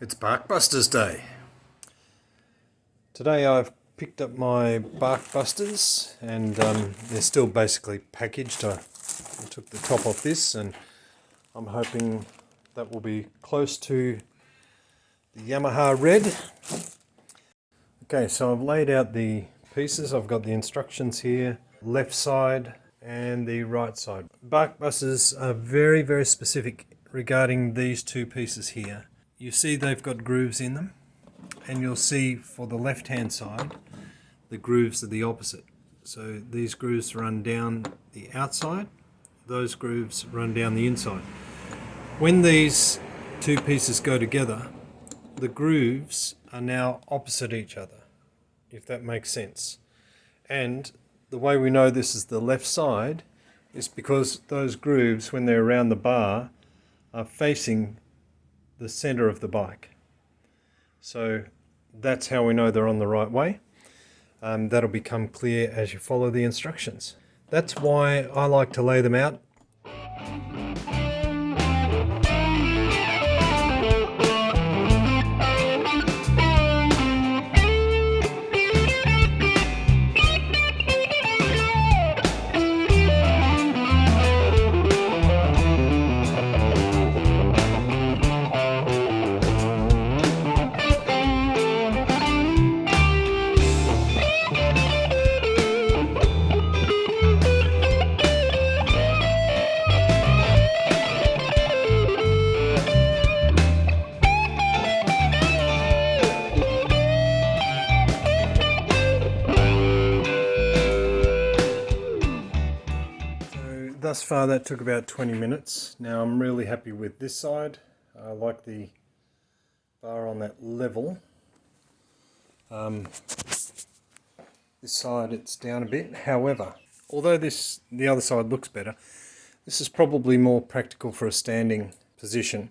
It's Barkbusters Day. Today I've picked up my Barkbusters and they're still basically packaged. I took the top off this and I'm hoping that will be close to the Yamaha red. Okay, so I've laid out the pieces. I've got the instructions here, left side and the right side. Barkbusters are very, very specific regarding these two pieces here. You see they've got grooves in them, and you'll see for the left hand side the grooves are the opposite. So these grooves run down the outside, those grooves run down the inside. When these two pieces go together, the grooves are now opposite each other, if that makes sense. And the way we know this is the left side is because those grooves, when they're around the bar, are facing the center of the bike. So that's how we know they're on the right way. That'll become clear as you follow the instructions. That's why I like to lay them out. Thus far that took about 20 minutes. Now I'm really happy with this side. I like the bar on that level. This side it's down a bit. However, although the other side looks better, this is probably more practical for a standing position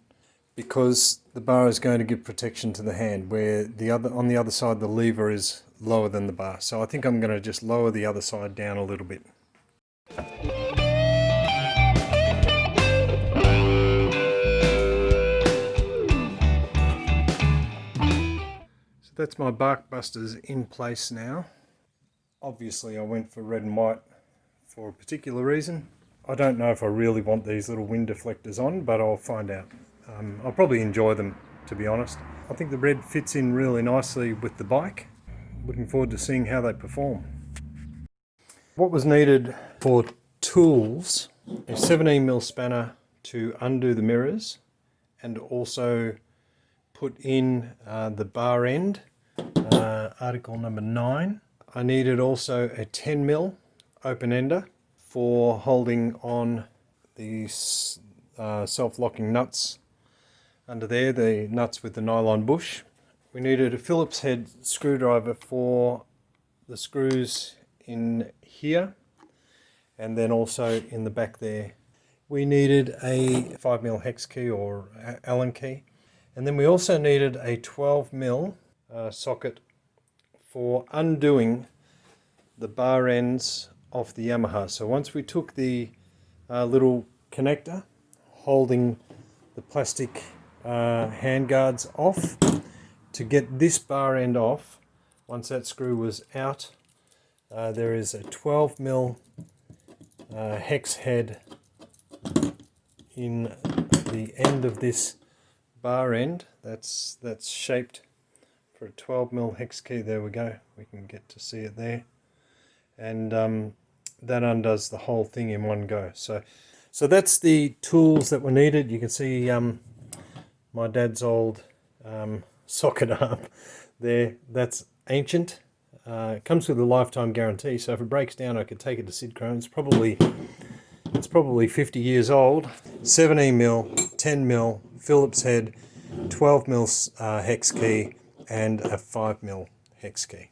because the bar is going to give protection to the hand, where on the other side the lever is lower than the bar. So I think I'm going to just lower the other side down a little bit. That's my Barkbusters in place now. Obviously I went for red and white for a particular reason. I don't know if I really want these little wind deflectors on, but I'll find out. I'll probably enjoy them, to be honest. I think the red fits in really nicely with the bike. Looking forward to seeing how they perform. What was needed for tools, a 17mm spanner to undo the mirrors and also put in the bar end, article number 9. I needed also a 10mm open ender for holding on these self-locking nuts under there, the nuts with the nylon bush. We needed a Phillips head screwdriver for the screws in here and then also in the back there. We needed a 5mm hex key or Allen key. And then we also needed a 12mm socket for undoing the bar ends off the Yamaha. So once we took the little connector holding the plastic handguards off, to get this bar end off, once that screw was out, there is a 12mm hex head in the end of this bar end. That's shaped for a 12mm hex key. There we go, we can get to see it there, and that undoes the whole thing in one go. So that's the tools that were needed. You can see my dad's old socket arm there. That's ancient. It comes with a lifetime guarantee, so if it breaks down I could take it to Sidchrome. It's probably 50 years old. 17mm, 10mm, Phillips head, 12mm hex key and a 5mm hex key.